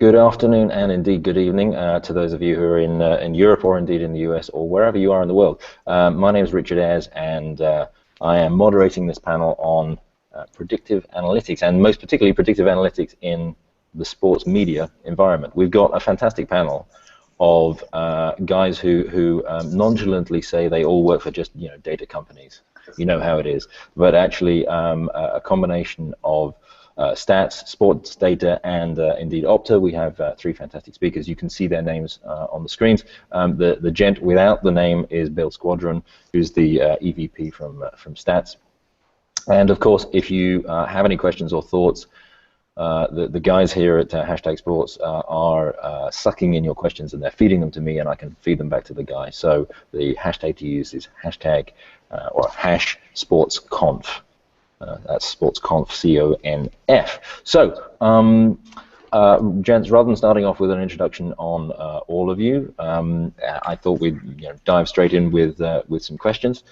Good afternoon and indeed good evening to those of you who are in Europe or indeed in the US or wherever you are in the world. My name is Richard Ayers and I am moderating this panel on predictive analytics, and most particularly predictive analytics in the sports media environment. We've got a fantastic panel of guys who nonchalantly say they all work for just data companies. You know how it is, but actually a combination of stats, sports data, and indeed Opta. We have three fantastic speakers. You can see their names on the screens. The gent without the name is Bill Squadron, who's the EVP from Stats. And of course, if you have any questions or thoughts, the guys here at Hashtag Sports are sucking in your questions and they're feeding them to me, and I can feed them back to the guy. So the hashtag to use is hashtag or hash SportsConf. That's SportsConf, C-O-N-F. So, gents, rather than starting off with an introduction on all of you, I thought we'd dive straight in with some questions,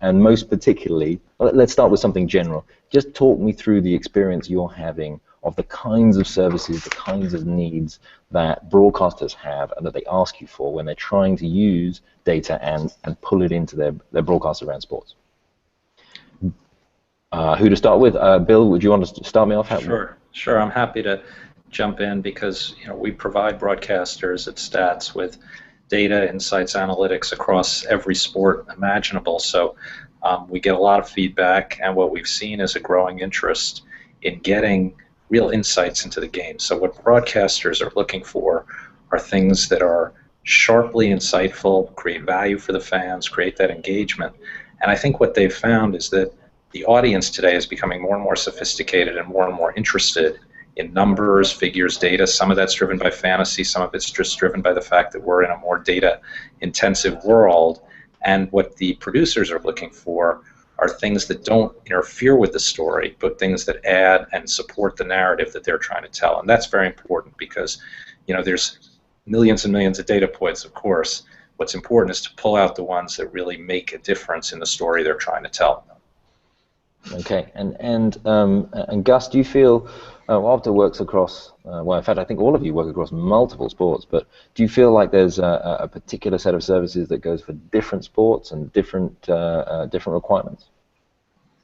and most particularly, let's start with something general. Just talk me through the experience you're having of the kinds of services, the kinds of needs that broadcasters have and that they ask you for when they're trying to use data and pull it into their broadcasts around sports. Who to start with? Bill, would you want to start me off? Sure. I'm happy to jump in because we provide broadcasters at Stats with data, insights, analytics across every sport imaginable. So we get a lot of feedback, and what we've seen is a growing interest in getting real insights into the game. So what broadcasters are looking for are things that are sharply insightful, create value for the fans, create that engagement. And I think what they've found is that the audience today is becoming more and more sophisticated and more interested in numbers, figures, data. Some of that's driven by fantasy, some of it's just driven by the fact that we're in a more data-intensive world. And what the producers are looking for are things that don't interfere with the story, but things that add and support the narrative that they're trying to tell. And that's very important because there's millions and millions of data points, of course. What's important is to pull out the ones that really make a difference in the story they're trying to tell. Okay, and Gus, do you feel Opta works across? Well, in fact, I think all of you work across multiple sports. But do you feel like there's a particular set of services that goes for different sports and different requirements?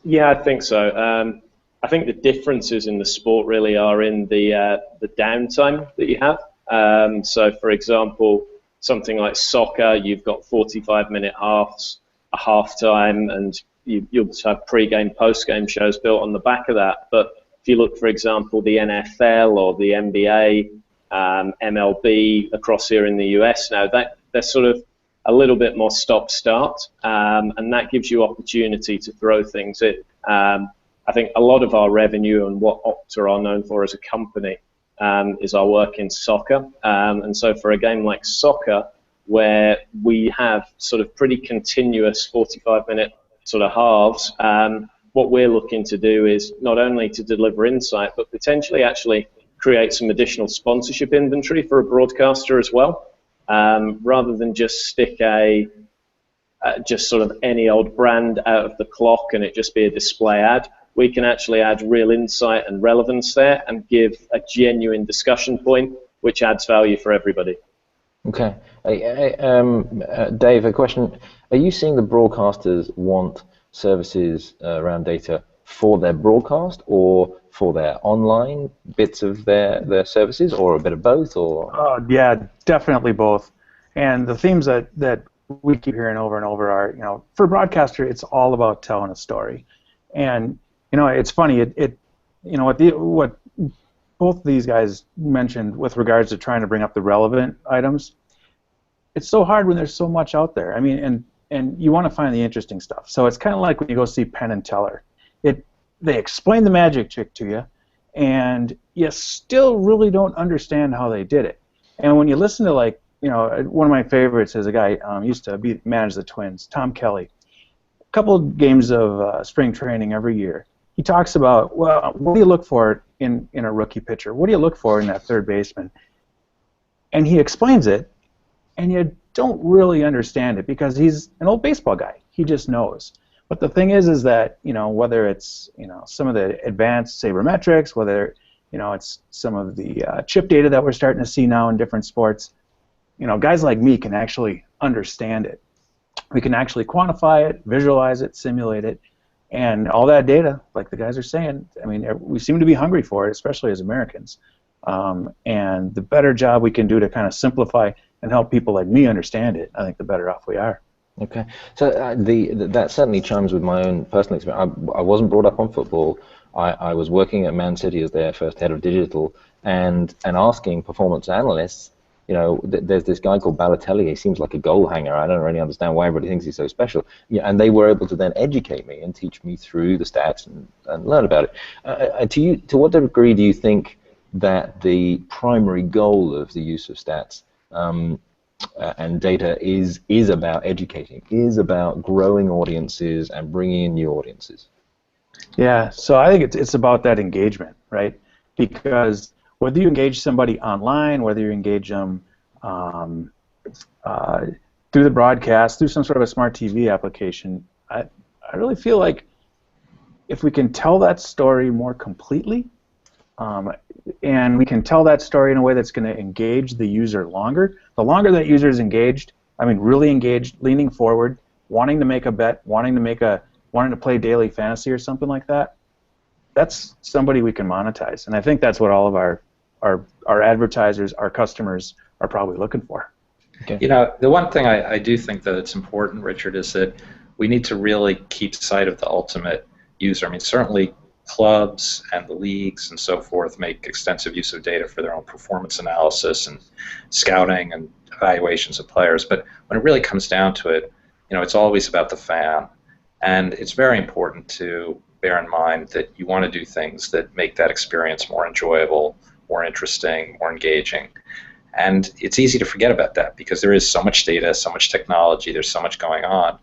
Yeah, I think so. I think the differences in the sport really are in the downtime that you have. So, for example, something like soccer, you've got 45-minute halves, a halftime, and you'll have pre-game, post-game shows built on the back of that. But if you look, for example, the NFL or the NBA, MLB across here in the US now, they're sort of a little bit more stop-start, and that gives you opportunity to throw things in. I think a lot of our revenue and what Opta are known for as a company is our work in soccer. And so for a game like soccer, where we have sort of pretty continuous 45-minute sort of halves, what we're looking to do is not only to deliver insight, but potentially actually create some additional sponsorship inventory for a broadcaster as well, rather than just stick just sort of any old brand out of the clock and it just be a display ad. We can actually add real insight and relevance there and give a genuine discussion point, which adds value for everybody. Okay. Dave, a question. Are you seeing the broadcasters want services around data for their broadcast or for their online bits of their services, or a bit of both? Or yeah, definitely both. And the themes that we keep hearing over and over are, for a broadcaster, it's all about telling a story. And it's funny. What both of these guys mentioned with regards to trying to bring up the relevant items. It's so hard when there's so much out there. I mean, and you want to find the interesting stuff. So it's kind of like when you go see Penn and Teller. They explain the magic trick to you, and you still really don't understand how they did it. And when you listen to, like, one of my favorites is a guy used to manage the Twins, Tom Kelly. A couple of games of spring training every year. He talks about, well, what do you look for in a rookie pitcher? What do you look for in that third baseman? And he explains it, and you don't really understand it because he's an old baseball guy. He just knows. But the thing is that whether it's some of the advanced sabermetrics, whether it's some of the chip data that we're starting to see now in different sports. Guys like me can actually understand it. We can actually quantify it, visualize it, simulate it, and all that data, like the guys are saying, I mean, we seem to be hungry for it, especially as Americans. And the better job we can do to kind of simplify and help people like me understand it, I think the better off we are. Okay, so that certainly chimes with my own personal experience. I wasn't brought up on football. I was working at Man City as their first head of digital, and asking performance analysts, there's this guy called Balotelli. He seems like a goal hanger. I don't really understand why everybody thinks he's so special. Yeah, and they were able to then educate me and teach me through the stats and learn about it. To what degree do you think that the primary goal of the use of stats and data is about educating, is about growing audiences and bringing in new audiences? Yeah, so I think it's about that engagement, right? Because whether you engage somebody online, whether you engage them through the broadcast, through some sort of a smart TV application, I really feel like if we can tell that story more completely, and we can tell that story in a way that's going to engage the user longer, the longer that user is engaged, I mean really engaged, leaning forward, wanting to make a bet, wanting to play daily fantasy or something like that, that's somebody we can monetize. And I think that's what all of our advertisers, our customers are probably looking for. Okay. The one thing I do think that it's important, Richard, is that we need to really keep sight of the ultimate user. I mean, certainly clubs and the leagues and so forth make extensive use of data for their own performance analysis and scouting and evaluations of players. But when it really comes down to it, it's always about the fan. And it's very important to bear in mind that you want to do things that make that experience more enjoyable, more interesting, more engaging. And it's easy to forget about that because there is so much data, so much technology, there's so much going on.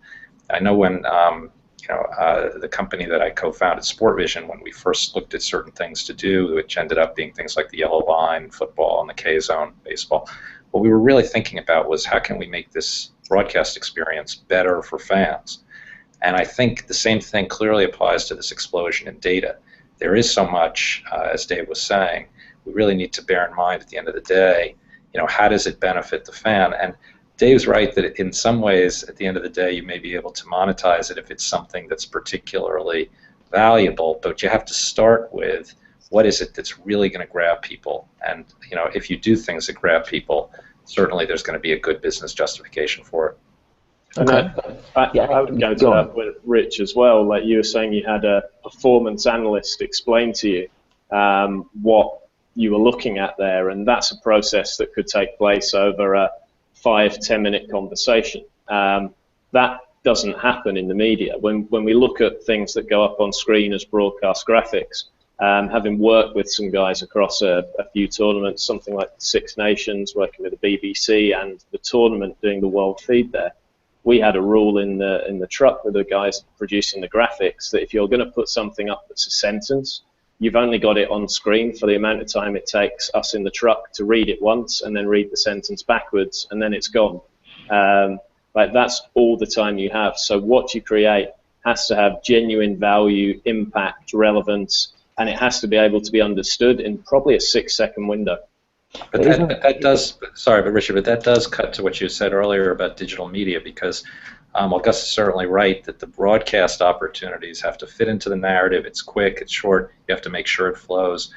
I know when the company that I co-founded, SportVision, when we first looked at certain things to do, which ended up being things like the yellow line, football, and the K-zone, baseball, what we were really thinking about was how can we make this broadcast experience better for fans? And I think the same thing clearly applies to this explosion in data. There is so much, as Dave was saying, we really need to bear in mind at the end of the day, how does it benefit the fan? And Dave's right that in some ways, at the end of the day, you may be able to monetize it if it's something that's particularly valuable, but you have to start with what is it that's really going to grab people. And if you do things that grab people, certainly there's going to be a good business justification for it. Okay. I would go to that with Rich as well. Like you were saying, you had a performance analyst explain to you what you were looking at there, and that's a process that could take place over a 5-10 minute conversation. That doesn't happen in the media. When we look at things that go up on screen as broadcast graphics, having worked with some guys across a few tournaments, something like the Six Nations, working with the BBC and the tournament doing the world feed there, we had a rule in the truck with the guys producing the graphics that if you're going to put something up that's a sentence, you've only got it on screen for the amount of time it takes us in the truck to read it once and then read the sentence backwards, and then it's gone. Like that's all the time you have. So what you create has to have genuine value, impact, relevance, and it has to be able to be understood in probably a 6-second window. But that does, sorry, but Richard, but that does cut to what you said earlier about digital media, because while Gus is certainly right that the broadcast opportunities have to fit into the narrative. It's quick, it's short, you have to make sure it flows.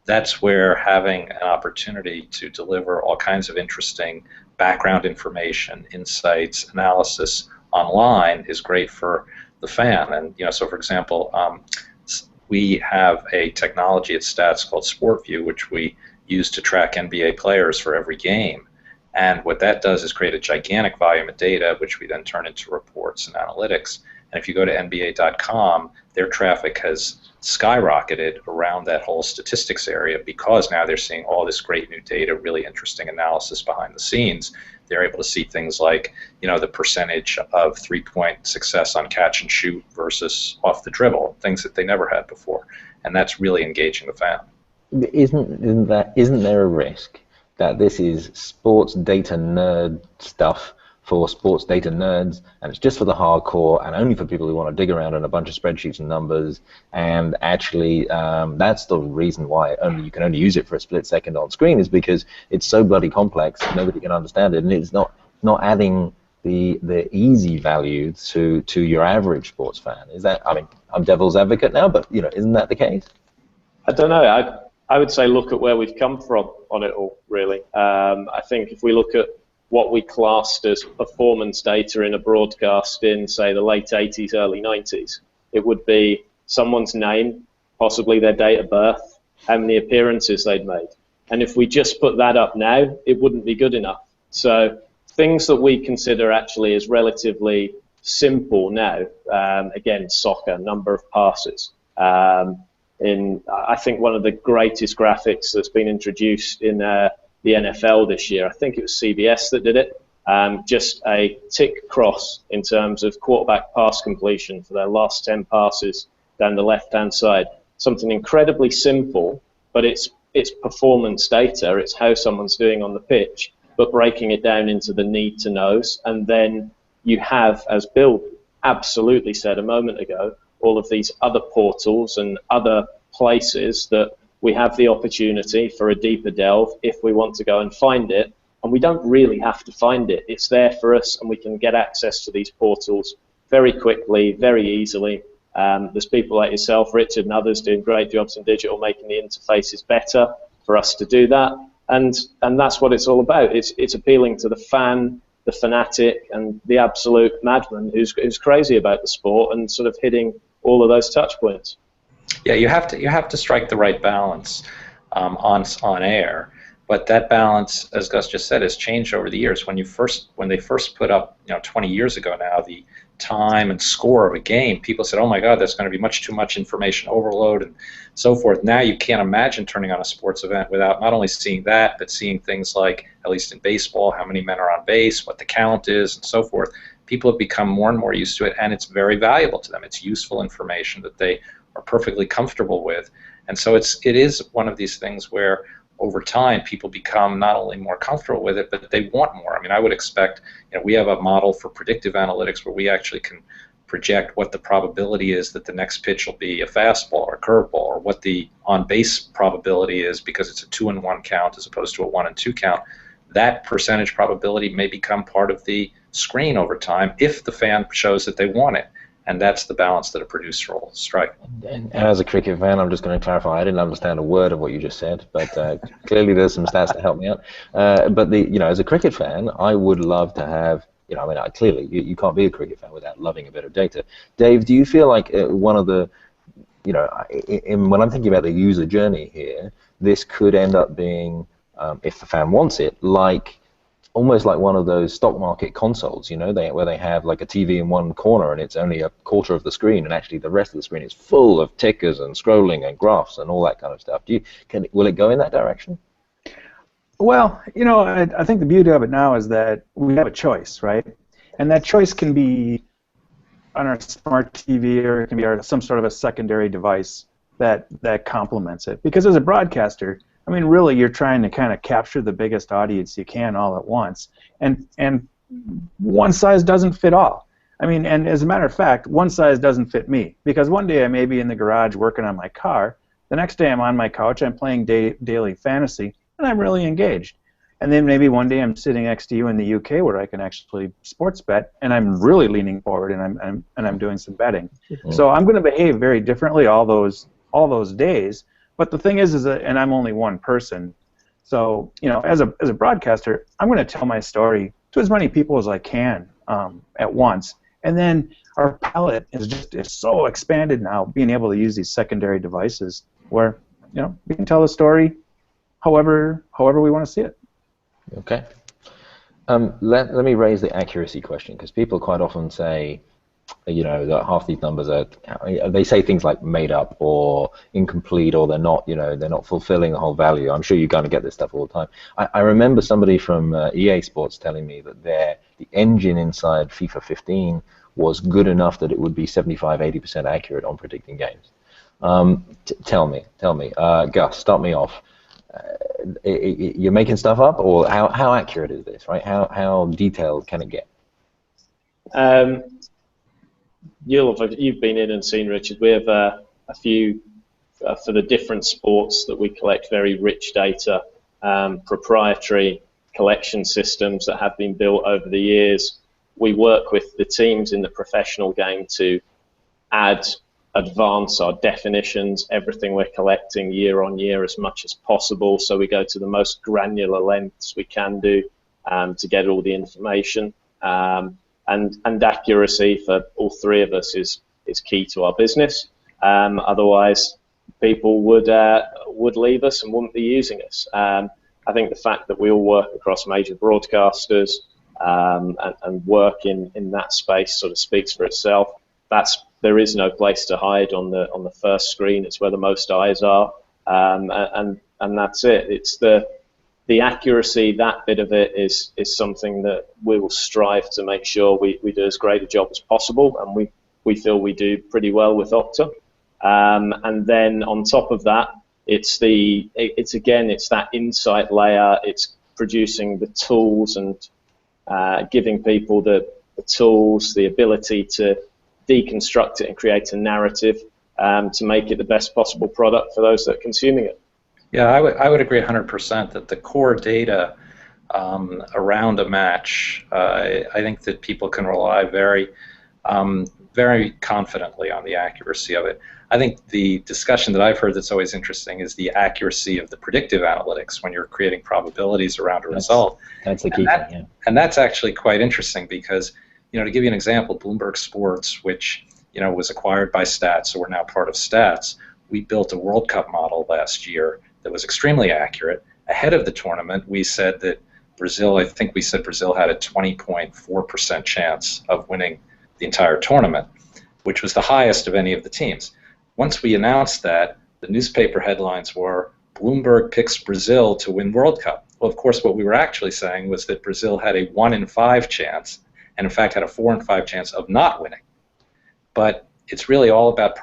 That's where having an opportunity to deliver all kinds of interesting background information, insights, analysis online is great for the fan. And so for example, we have a technology at Stats called SportView, which we use to track NBA players for every game. And what that does is create a gigantic volume of data, which we then turn into reports and analytics. And if you go to NBA.com, their traffic has skyrocketed around that whole statistics area because now they're seeing all this great new data, really interesting analysis behind the scenes. They're able to see things like, the percentage of three-point success on catch and shoot versus off the dribble, things that they never had before. And that's really engaging the fan. Isn't there a risk that this is sports data nerd stuff for sports data nerds, and it's just for the hardcore, and only for people who want to dig around in a bunch of spreadsheets and numbers. And actually, that's the reason why you can only use it for a split second on screen, is because it's so bloody complex, nobody can understand it, and it's not adding the easy value to your average sports fan. Is that? I mean, I'm devil's advocate now, but isn't that the case? I don't know. I would say look at where we've come from on it all, really. I think if we look at what we classed as performance data in a broadcast in, say, the late 80s, early 90s, it would be someone's name, possibly their date of birth, how many appearances they'd made. And if we just put that up now, it wouldn't be good enough. So things that we consider actually as relatively simple now, again, soccer, number of passes. I think one of the greatest graphics that's been introduced in the NFL this year, I think it was CBS that did it, just a tick cross in terms of quarterback pass completion for their last 10 passes down the left-hand side. Something incredibly simple, but it's performance data, it's how someone's doing on the pitch, but breaking it down into the need-to-knows. And then you have, as Bill absolutely said a moment ago, all of these other portals and other places that we have the opportunity for a deeper delve if we want to go and find it. And we don't really have to find it. It's there for us, and we can get access to these portals very quickly, very easily. There's people like yourself, Richard, and others doing great jobs in digital, making the interfaces better for us to do that. And that's what it's all about. It's appealing to the fan, the fanatic, and the absolute madman who's crazy about the sport, and sort of hitting all of those touch points. Yeah, you have to strike the right balance on air, but that balance, as Gus just said, has changed over the years. When they first put up, 20 years ago now, the time and score of a game, people said, "Oh my God, there's going to be much too much information overload," and so forth. Now you can't imagine turning on a sports event without not only seeing that, but seeing things like, at least in baseball, how many men are on base, what the count is, and so forth. People have become more and more used to it, and it's very valuable to them. It's useful information that they are perfectly comfortable with. And so it is one of these things where over time people become not only more comfortable with it, but they want more. I mean, I would expect, we have a model for predictive analytics where we actually can project what the probability is that the next pitch will be a fastball or a curveball, or what the on-base probability is, because it's a 2-and-1 count as opposed to a 1-and-2 count. That percentage probability may become part of the screen over time if the fan shows that they want it. And that's the balance that a producer will strike. And as a cricket fan, I'm just going to clarify, I didn't understand a word of what you just said, but clearly there's some stats to help me out. But as a cricket fan, I would love to have, clearly you can't be a cricket fan without loving a bit of data. Dave, do you feel like one of the, when I'm thinking about the user journey here, this could end up being, if the fan wants it, almost like one of those stock market consoles, where they have like a TV in one corner and it's only a quarter of the screen, and actually the rest of the screen is full of tickers and scrolling and graphs and all that kind of stuff. Will it go in that direction? Well, I think the beauty of it now is that we have a choice, right? And that choice can be on our smart TV, or it can be some sort of a secondary device that complements it. Because as a broadcaster, I mean, really, you're trying to kind of capture the biggest audience you can all at once, and one size doesn't fit all. I mean, and as a matter of fact, one size doesn't fit me, because one day I may be in the garage working on my car, the next day I'm on my couch, I'm playing daily fantasy, and I'm really engaged. And then maybe one day I'm sitting next to you in the UK where I can actually sports bet, and I'm really leaning forward and I'm doing some betting. Mm-hmm. So I'm going to behave very differently all those days. But the thing is and I'm only one person, so as a broadcaster, I'm going to tell my story to as many people as I can at once. And then our palette is so expanded now, being able to use these secondary devices where we can tell the story however we want to see it. Okay. Let me raise the accuracy question, because people quite often say, that half these numbers they say things like made up or incomplete, or they're not fulfilling the whole value. I'm sure you kind of get this stuff all the time. I remember somebody from EA Sports telling me that the engine inside FIFA 15 was good enough that it would be 75-80% accurate on predicting games. Tell me, Gus, start me off. You're making stuff up, or how accurate is this, right? How detailed can it get? You've been in and seen, Richard. We have a few for the different sports that we collect very rich data, proprietary collection systems that have been built over the years. We work with the teams in the professional game to advance our definitions, everything we're collecting year on year as much as possible. So we go to the most granular lengths we can do to get all the information. And accuracy for all three of us is key to our business. Otherwise, people would leave us and wouldn't be using us. I think the fact that we all work across major broadcasters and work in that space sort of speaks for itself. There is no place to hide on the first screen. It's where the most eyes are, and that's it. It's the accuracy. That bit of it is something that we will strive to make sure we do as great a job as possible, and we feel we do pretty well with Opta. And then on top of that, it's that insight layer. It's producing the tools and giving people the tools, the ability to deconstruct it and create a narrative to make it the best possible product for those that are consuming it. Yeah, I would agree 100% that the core data around a match, I think that people can rely very confidently on the accuracy of it. I think the discussion that I've heard that's always interesting is the accuracy of the predictive analytics when you're creating probabilities around a result. That's the key thing, yeah. And that's actually quite interesting because, to give you an example, Bloomberg Sports, which, was acquired by Stats, so we're now part of Stats, we built a World Cup model last year that was extremely accurate. Ahead of the tournament, we said that Brazil had a 20.4% chance of winning the entire tournament, which was the highest of any of the teams. Once we announced that, the newspaper headlines were, Bloomberg picks Brazil to win World Cup. Well, of course, what we were actually saying was that Brazil had a 1 in 5 chance, and in fact had a 4 in 5 chance of not winning. But it's really all about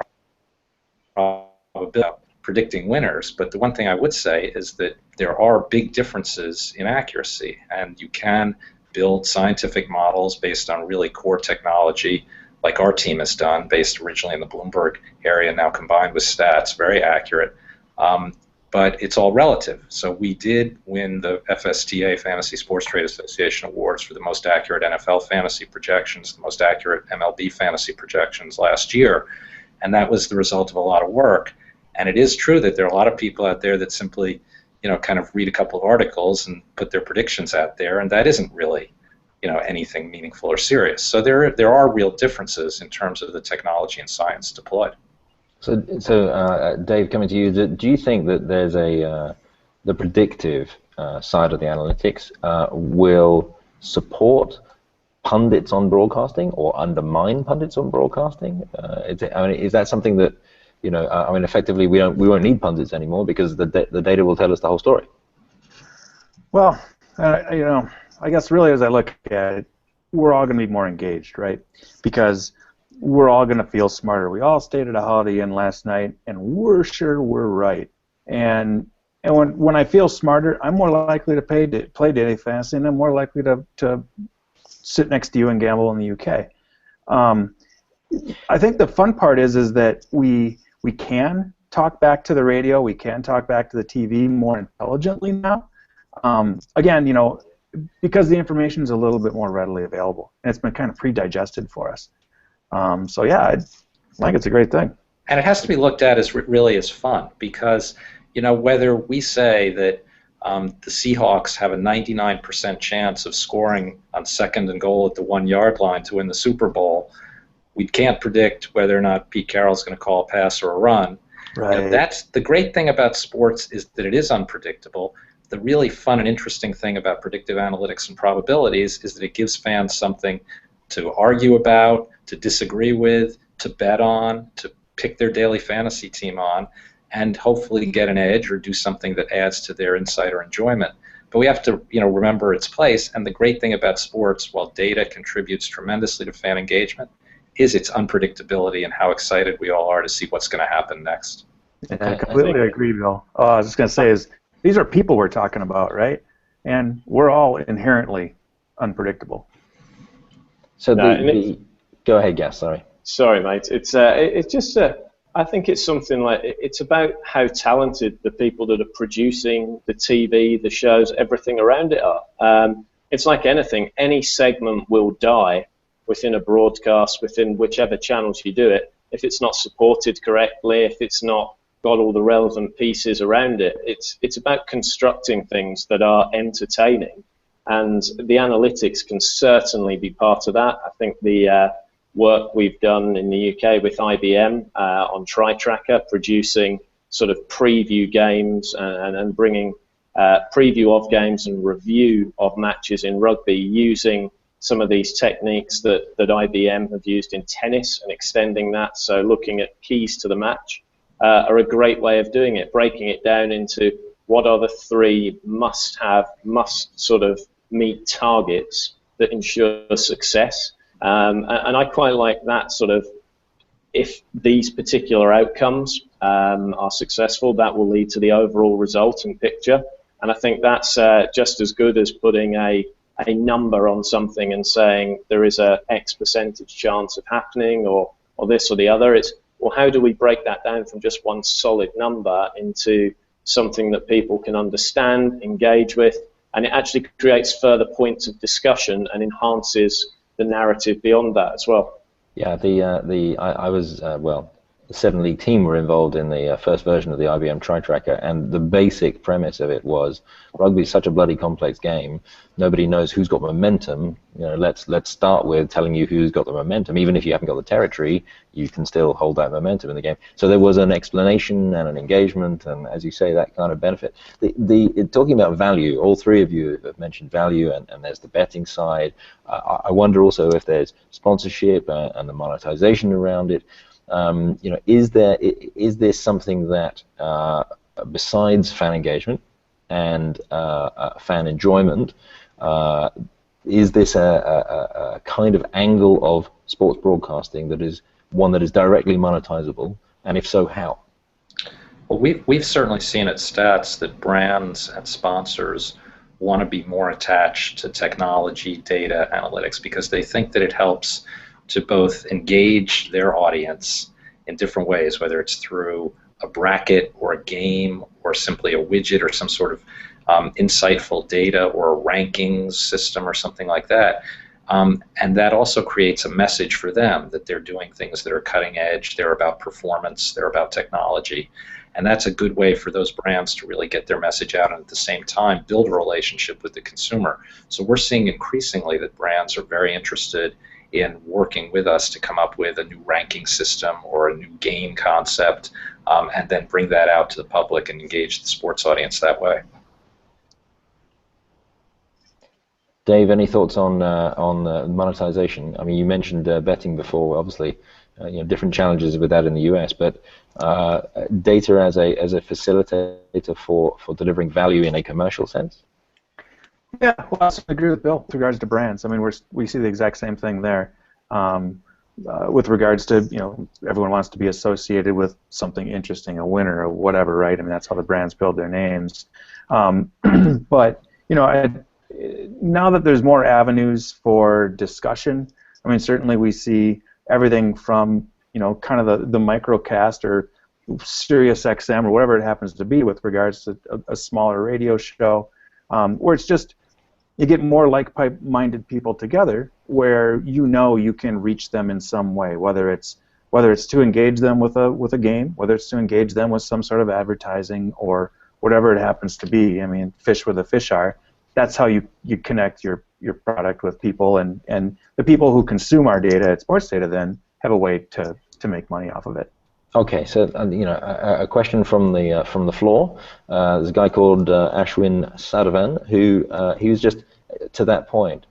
predicting winners. But the one thing I would say is that there are big differences in accuracy, and you can build scientific models based on really core technology, like our team has done, based originally in the Bloomberg area, now combined with Stats, very accurate. But it's all relative. So we did win the FSTA, Fantasy Sports Trade Association Awards, for the most accurate NFL fantasy projections, the most accurate MLB fantasy projections last year, and that was the result of a lot of work. And it is true that there are a lot of people out there that simply, kind of read a couple of articles and put their predictions out there, and that isn't really, anything meaningful or serious. So there are real differences in terms of the technology and science deployed. So Dave, coming to you, do you think that there's the predictive side of the analytics will support pundits on broadcasting or undermine pundits on broadcasting? Is that something that, effectively we won't need pundits anymore because the data will tell us the whole story? Well, I guess really as I look at it, we're all going to be more engaged, right? Because we're all going to feel smarter. We all stayed at a Holiday Inn last night, and we're sure we're right. And when I feel smarter, I'm more likely to play daily fantasy, and I'm more likely to sit next to you and gamble in the UK. I think the fun part is that we can talk back to the radio, we can talk back to the TV more intelligently now. Again, because the information is a little bit more readily available, and it's been kind of pre-digested for us. So yeah, I think it's a great thing. And it has to be looked at as really as fun, because whether we say that the Seahawks have a 99% chance of scoring on 2nd and goal at the 1-yard line to win the Super Bowl, we can't predict whether or not Pete Carroll's going to call a pass or a run. Right. That's the great thing about sports, is that it is unpredictable. The really fun and interesting thing about predictive analytics and probabilities is that it gives fans something to argue about, to disagree with, to bet on, to pick their daily fantasy team on, and hopefully get an edge or do something that adds to their insight or enjoyment. But we have to, remember its place. And the great thing about sports, while data contributes tremendously to fan engagement, is its unpredictability and how excited we all are to see what's going to happen next. I completely agree, Bill. I was just going to say these are people we're talking about, right? And we're all inherently unpredictable. So go ahead, Gas. Sorry. Sorry, mate. It's just I think it's something like it's about how talented the people that are producing the TV, the shows, everything around it are. It's like anything. Any segment will die within a broadcast, within whichever channels you do it, if it's not supported correctly, if it's not got all the relevant pieces around it. It's about constructing things that are entertaining, and the analytics can certainly be part of that. I think the work we've done in the UK with IBM on TriTracker, producing sort of preview games and bringing preview of games and review of matches in rugby using some of these techniques that IBM have used in tennis and extending that, so looking at keys to the match, are a great way of doing it, breaking it down into what are the 3 must sort of meet targets that ensure success. And I quite like that sort of, if these particular outcomes are successful, that will lead to the overall result and picture. And I think that's just as good as putting a number on something and saying there is a X percentage chance of happening or this or the other. It's, well, how do we break that down from just one solid number into something that people can understand, engage with, and it actually creates further points of discussion and enhances the narrative beyond that as well. Yeah, I was the 7-league team were involved in the first version of the IBM TriTracker, and the basic premise of it was rugby is such a bloody complex game. Nobody knows who's got momentum. You know, let's start with telling you who's got the momentum. Even if you haven't got the territory, you can still hold that momentum in the game. So there was an explanation and an engagement, and as you say, that kind of benefit. Talking about value, all 3 of you have mentioned value, and there's the betting side. I wonder also if there's sponsorship and the monetization around it. You know, is there something that besides fan engagement and fan enjoyment, is this a kind of angle of sports broadcasting that is one that is directly monetizable, and if so, how? Well, we've certainly seen at Stats that brands and sponsors want to be more attached to technology, data, analytics, because they think that it helps to both engage their audience in different ways, whether it's through a bracket or a game or simply a widget or some sort of insightful data or a rankings system or something like that. And that also creates a message for them that they're doing things that are cutting edge, they're about performance, they're about technology. And that's a good way for those brands to really get their message out and at the same time build a relationship with the consumer. So we're seeing increasingly that brands are very interested in working with us to come up with a new ranking system or a new game concept, and then bring that out to the public and engage the sports audience that way. Dave, any thoughts on monetization? I mean, you mentioned betting before. Obviously, you know, different challenges with that in the US, but data as a facilitator for delivering value in a commercial sense. Yeah, well, I agree with Bill with regards to brands. I mean, we see the exact same thing there. With regards to, you know, everyone wants to be associated with something interesting, a winner or whatever, right? I mean, that's how the brands build their names. But, you know, now that there's more avenues for discussion, I mean, certainly we see everything from, you know, kind of the microcast or Sirius XM or whatever it happens to be with regards to a smaller radio show, where it's just you get more like-minded people together where you know you can reach them in some way, whether it's to engage them with a game, whether it's to engage them with some sort of advertising or whatever it happens to be. I mean, fish where the fish are. That's how you connect your product with people, and the people who consume our data at SportsData then have a way to make money off of it. Okay, so you know, a question from the floor. There's a guy called Ashwin Sadhavan who he was just to that point.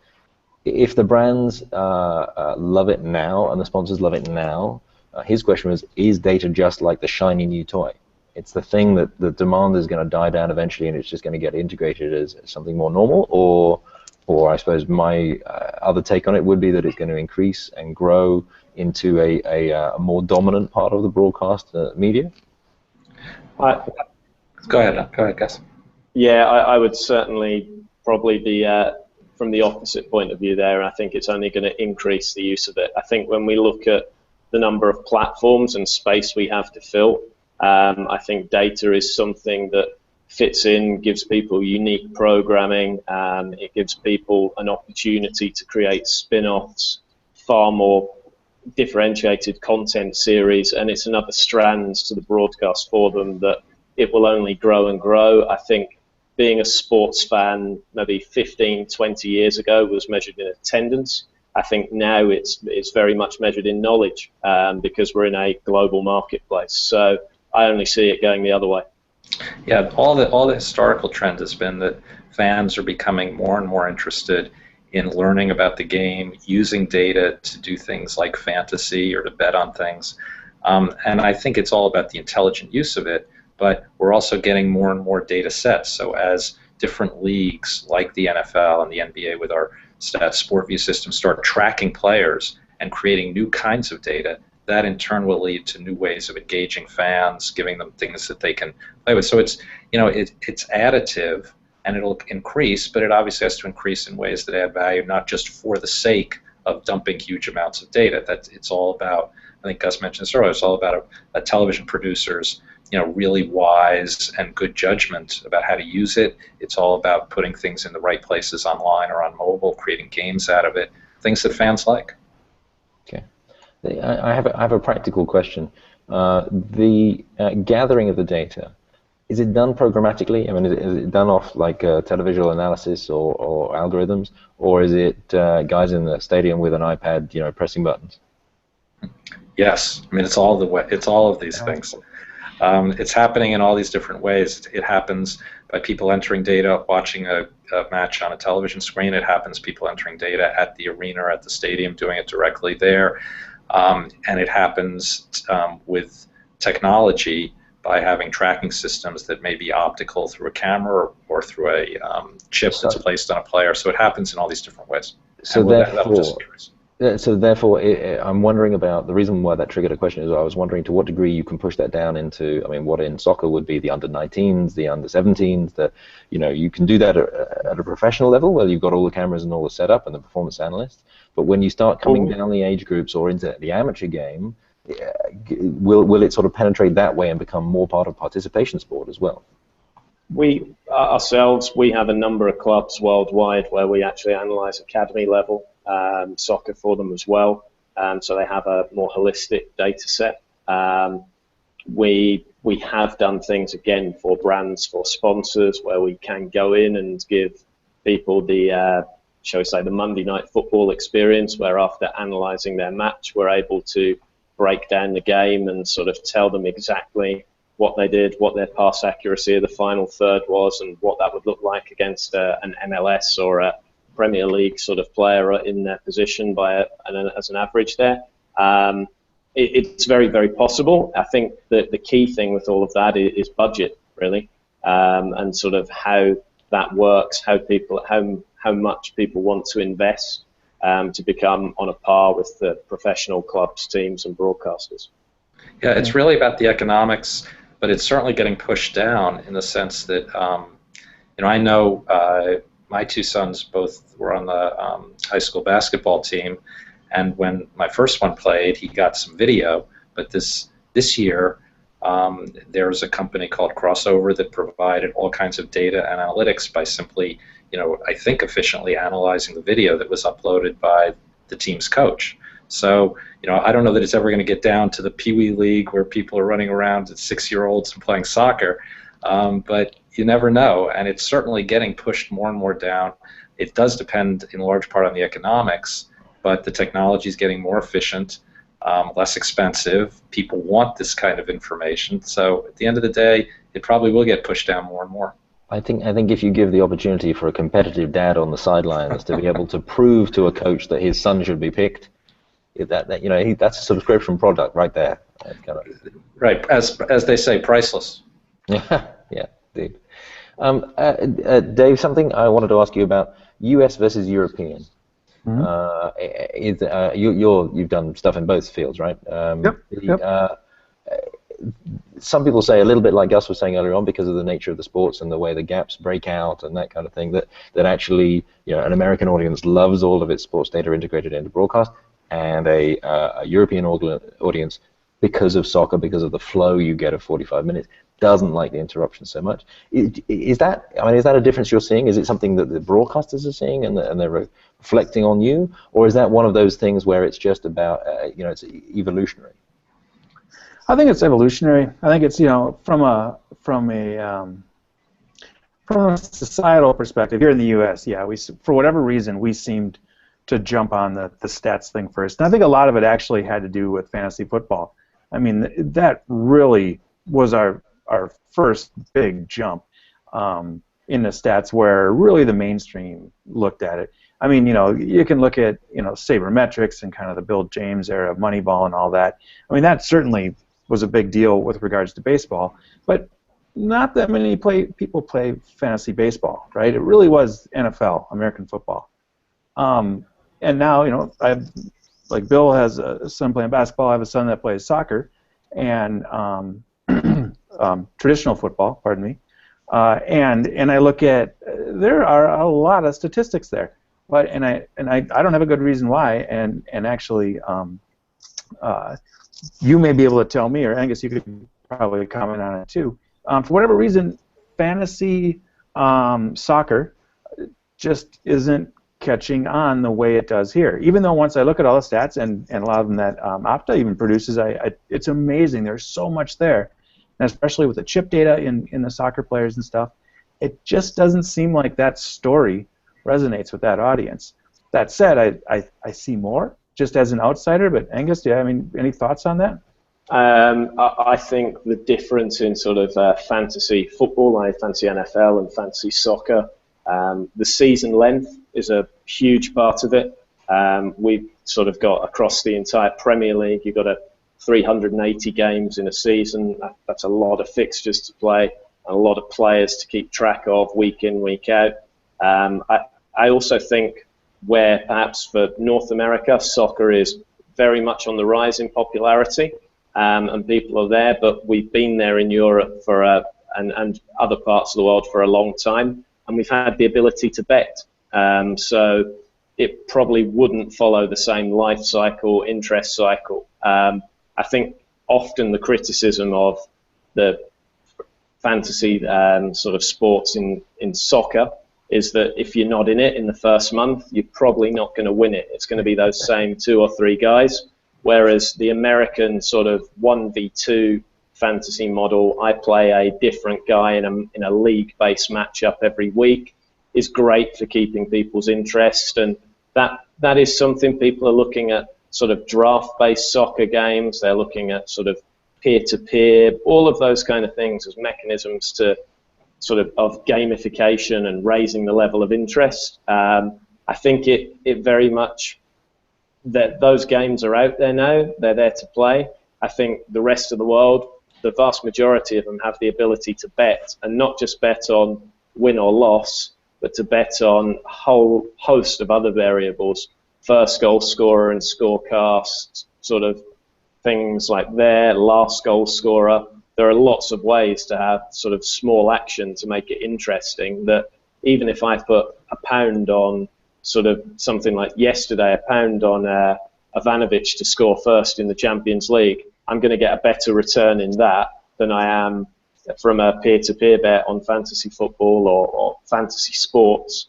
If the brands love it now and the sponsors love it now, his question was: is data just like the shiny new toy? It's the thing that the demand is going to die down eventually, and it's just going to get integrated as something more normal, or I suppose my other take on it would be that it's going to increase and grow into a more dominant part of the broadcast media? Go ahead, Gus. Yeah, I would certainly probably be from the opposite point of view there, and I think it's only going to increase the use of it. I think when we look at the number of platforms and space we have to fill, I think data is something that fits in, gives people unique programming, it gives people an opportunity to create spin-offs, far more differentiated content series, and it's another strand to the broadcast for them that it will only grow and grow. I think being a sports fan maybe 15, 20 years ago was measured in attendance. I think now it's very much measured in knowledge, because we're in a global marketplace. So I only see it going the other way. Yeah, all the historical trend has been that fans are becoming more and more interested in learning about the game, using data to do things like fantasy or to bet on things. And I think it's all about the intelligent use of it, but we're also getting more and more data sets. So as different leagues like the NFL and the NBA with our SportView system start tracking players and creating new kinds of data, that in turn will lead to new ways of engaging fans, giving them things that they can play with. So it's, it's additive, and it'll increase, but it obviously has to increase in ways that add value, not just for the sake of dumping huge amounts of data. It's all about, I think Gus mentioned this earlier, it's all about a television producer's really wise and good judgment about how to use it. It's all about putting things in the right places online or on mobile, creating games out of it, things that fans like. Okay. I have a practical question. The gathering of the data, is it done programmatically? I mean, is it done off like televisual analysis or algorithms, or is it guys in the stadium with an iPad, pressing buttons? Yes, I mean it's all of these things. It's happening in all these different ways. It happens by people entering data, watching a match on a television screen. It happens people entering data at the arena or at the stadium, doing it directly there. And it happens with technology by having tracking systems that may be optical through a camera or through a chip that's placed on a player. So it happens in all these different ways. So therefore, I'm wondering about the reason why that triggered a question is I was wondering to what degree you can push that down into, I mean, what in soccer would be the under-19s, the under-17s, that, you can do that at a professional level where you've got all the cameras and all the setup and the performance analysts. But when you start coming down the age groups or into the amateur game, will it sort of penetrate that way and become more part of participation sport as well? We ourselves, we have a number of clubs worldwide where we actually analyze academy level soccer for them as well, so they have a more holistic data set. We have done things again for brands, for sponsors, where we can go in and give people the shall we say the Monday Night Football experience, where after analyzing their match we're able to break down the game and sort of tell them exactly what they did, what their pass accuracy of the final third was, and what that would look like against an MLS or a Premier League sort of player in their position as an average there. It's very, very possible. I think that the key thing with all of that is budget, really, and sort of how that works, how much people want to invest to become on a par with the professional clubs, teams, and broadcasters. Yeah, it's really about the economics, but it's certainly getting pushed down in the sense that, I know my two sons both were on the high school basketball team, and when my first one played, he got some video, but this year, there's a company called Crossover that provided all kinds of data and analytics by simply, I think efficiently analyzing the video that was uploaded by the team's coach. So, I don't know that it's ever going to get down to the Pee Wee League where people are running around as 6-year-olds and playing soccer, but you never know, and it's certainly getting pushed more and more down. It does depend in large part on the economics, but the technology is getting more efficient, less expensive. People want this kind of information, so at the end of the day, it probably will get pushed down more and more. I think if you give the opportunity for a competitive dad on the sidelines to be able to prove to a coach that his son should be picked, that's a subscription product right there. Right, as they say, priceless. Yeah, indeed. Dave, something I wanted to ask you about U.S. versus European. Mm-hmm. You've done stuff in both fields, right? Yep. some people say, a little bit like Gus was saying earlier on, because of the nature of the sports and the way the gaps break out and that kind of thing, that actually, an American audience loves all of its sports data integrated into broadcast, and a European audience, because of soccer, because of the flow you get of 45 minutes, doesn't like the interruption so much. Is that a difference you're seeing? Is it something that the broadcasters are seeing and they're reflecting on you, or is that one of those things where it's just about it's evolutionary? I think it's evolutionary. I think it's from a societal perspective here in the U.S. Yeah, for whatever reason we seemed to jump on the stats thing first, and I think a lot of it actually had to do with fantasy football. I mean, that really was our first big jump in the stats, where really the mainstream looked at it. I mean, you can look at sabermetrics and kind of the Bill James era of Moneyball and all that. I mean, that certainly was a big deal with regards to baseball, but not that many people play fantasy baseball, right? It really was NFL, American football. And now, like Bill has a son playing basketball. I have a son that plays soccer and traditional football, pardon me. And I look at, there are a lot of statistics there, but I don't have a good reason why. And actually, you may be able to tell me, or Angus, you could probably comment on it too. For whatever reason, fantasy soccer just isn't catching on the way it does here. Even though once I look at all the stats and a lot of them that Opta even produces, it's amazing. There's so much there, and especially with the chip data in the soccer players and stuff, it just doesn't seem like that story resonates with that audience. That said, I see more just as an outsider, but Angus, any thoughts on that? I think the difference in sort of fantasy football, fantasy NFL and fantasy soccer, the season length is a huge part of it. We've sort of got across the entire Premier League, you've got 380 games in a season. That's a lot of fixtures to play and a lot of players to keep track of week in, week out. I also think where perhaps for North America, soccer is very much on the rise in popularity, and people are there, but we've been there in Europe for and other parts of the world for a long time, and we've had the ability to bet. So it probably wouldn't follow the same life cycle, interest cycle. I think often the criticism of the fantasy sort of sports in soccer is that if you're not in it in the first month, you're probably not going to win it. It's going to be those same 2 or 3 guys. Whereas the American sort of 1v2 fantasy model, I play a different guy in a league-based matchup every week, is great for keeping people's interest. And that is something people are looking at, sort of draft-based soccer games. They're looking at sort of peer-to-peer, all of those kind of things as mechanisms to sort of gamification and raising the level of interest. I think it very much, that those games are out there now. They're there to play. I think the rest of the world, the vast majority of them have the ability to bet, and not just bet on win or loss, but to bet on a whole host of other variables, first goal scorer and scorecast, sort of things like last goal scorer. There are lots of ways to have sort of small action to make it interesting, that even if I put £1 on sort of something like yesterday, £1 on Ivanovic to score first in the Champions League, I'm going to get a better return in that than I am from a peer-to-peer bet on fantasy football or fantasy sports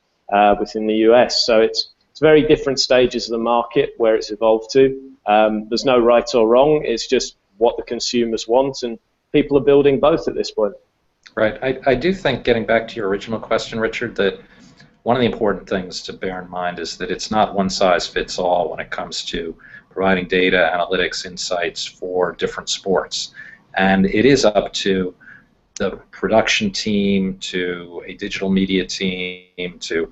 within the US. So it's very different stages of the market where it's evolved to. There's no right or wrong. It's just what the consumers want, and people are building both at this point. Right. I do think, getting back to your original question, Richard, that one of the important things to bear in mind is that it's not one size fits all when it comes to providing data, analytics, insights for different sports. And it is up to the production team, to a digital media team, to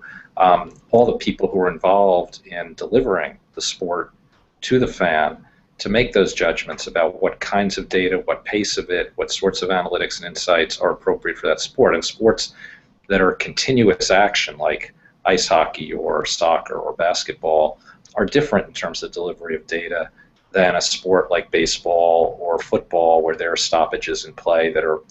all the people who are involved in delivering the sport to the fan, to make those judgments about what kinds of data, what pace of it, what sorts of analytics and insights are appropriate for that sport. And sports that are continuous action, like ice hockey or soccer or basketball, are different in terms of delivery of data than a sport like baseball or football, where there are stoppages in play that are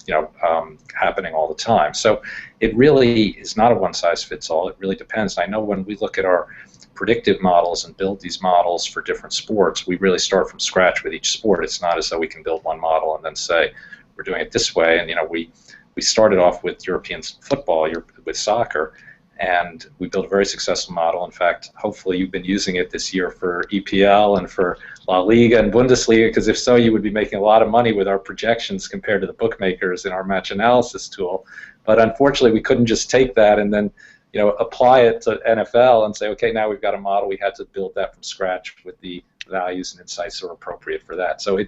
happening all the time. So it really is not a one-size-fits-all. It really depends. I know when we look at our predictive models and build these models for different sports, we really start from scratch with each sport. It's not as though we can build one model and then say we're doing it this way. And we started off with European football, with soccer, and we built a very successful model. In fact, hopefully you've been using it this year for EPL and for La Liga and Bundesliga, because if so, you would be making a lot of money with our projections compared to the bookmakers in our match analysis tool. But unfortunately, we couldn't just take that and then apply it to NFL and say, okay, now we've got a model. We had to build that from scratch with the values and insights that are appropriate for that. So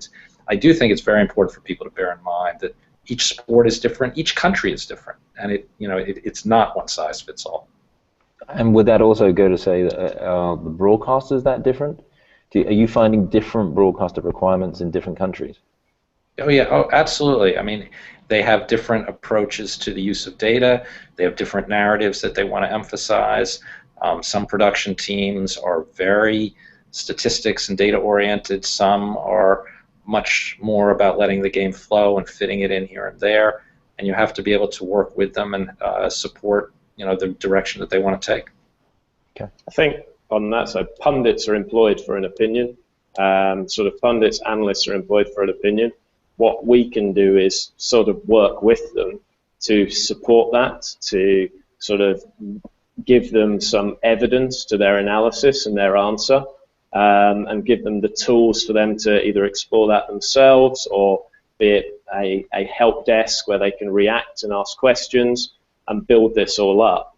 I do think it's very important for people to bear in mind that each sport is different, each country is different, and it's not one size fits all. And would that also go to say that the broadcasters that different? Are you finding different broadcaster requirements in different countries? Oh yeah, absolutely. I mean, they have different approaches to the use of data. They have different narratives that they want to emphasize. Some production teams are very statistics and data oriented. Some are much more about letting the game flow and fitting it in here and there. And you have to be able to work with them and support the direction that they want to take. Okay. I think on that side, pundits are employed for an opinion. Sort of pundits, analysts are employed for an opinion. What we can do is sort of work with them to support that, to sort of give them some evidence to their analysis and their answer, and give them the tools for them to either explore that themselves, or be it a help desk where they can react and ask questions and build this all up.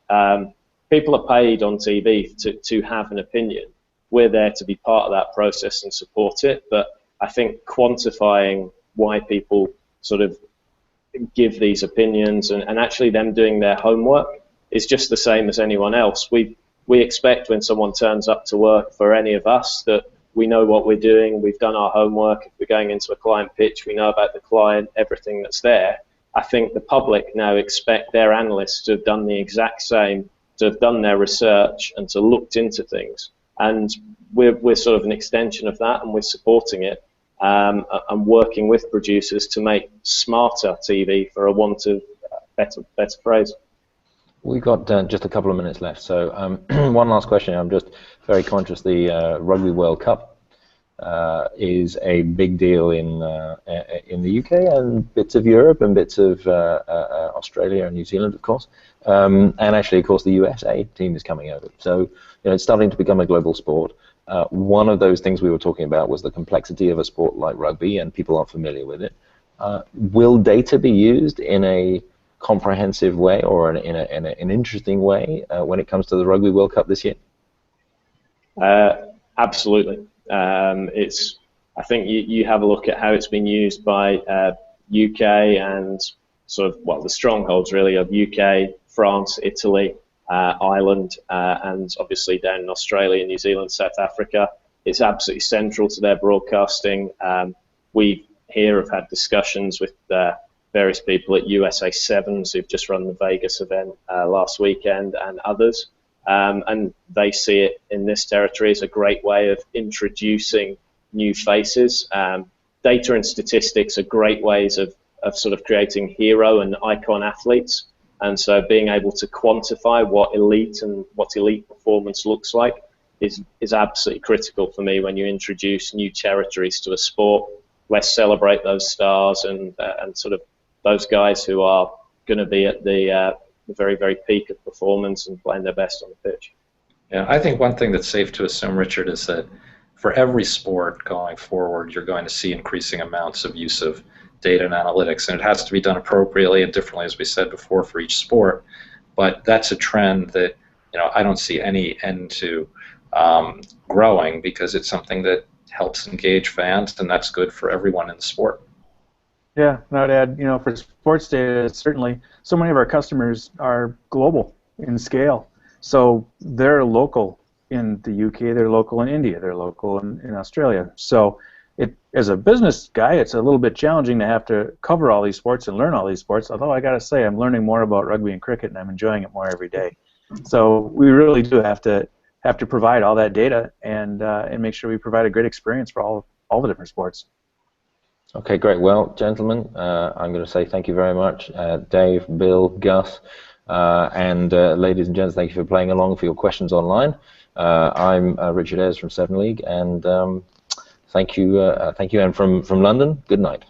People are paid on TV to have an opinion. We're there to be part of that process and support it, but I think quantifying why people sort of give these opinions and actually them doing their homework is just the same as anyone else. We expect when someone turns up to work for any of us that we know what we're doing, we've done our homework. If we're going into a client pitch, we know about the client, everything that's there. I think the public now expect their analysts to have done the exact same, to have done their research and to looked into things. And we're sort of an extension of that, and we're supporting it. And working with producers to make smarter TV, for a want of better phrase. We've got just a couple of minutes left, so one last question. I'm just very conscious the Rugby World Cup is a big deal in the UK and bits of Europe and bits of Australia and New Zealand, of course, and actually, of course, the USA team is coming over. So it's starting to become a global sport. One of those things we were talking about was the complexity of a sport like rugby, and people aren't familiar with it. Will data be used in a comprehensive way or in an interesting way when it comes to the Rugby World Cup this year? Absolutely. I think you have a look at how it's been used by UK and sort of, the strongholds really of UK, France, Italy, Ireland, and obviously down in Australia, New Zealand, South Africa. It's absolutely central to their broadcasting. We here have had discussions with various people at USA Sevens who've just run the Vegas event last weekend, and others. And they see it in this territory as a great way of introducing new faces. Data and statistics are great ways of sort of creating hero and icon athletes. And so being able to quantify what elite performance looks like is absolutely critical for me when you introduce new territories to a sport. Let's celebrate those stars and sort of those guys who are going to be at the very, very peak of performance and playing their best on the pitch. Yeah, I think one thing that's safe to assume, Richard, is that for every sport going forward, you're going to see increasing amounts of use of data and analytics, and it has to be done appropriately and differently, as we said before, for each sport. But that's a trend that I don't see any end to growing, because it's something that helps engage fans, and that's good for everyone in the sport. Yeah, and I would add, for SportsData, certainly so many of our customers are global in scale. So they're local in the UK, they're local in India, they're local in Australia. So as a business guy, it's a little bit challenging to have to cover all these sports and learn all these sports, although I got to say I'm learning more about rugby and cricket, and I'm enjoying it more every day. So we really do have to provide all that data and make sure we provide a great experience for all the different sports. Okay, great. Well, gentlemen, I'm going to say thank you very much. Dave, Bill, Gus, and ladies and gents, thank you for playing along, for your questions online. I'm Richard Ayers from 7 League, and thank you, and from London, good night.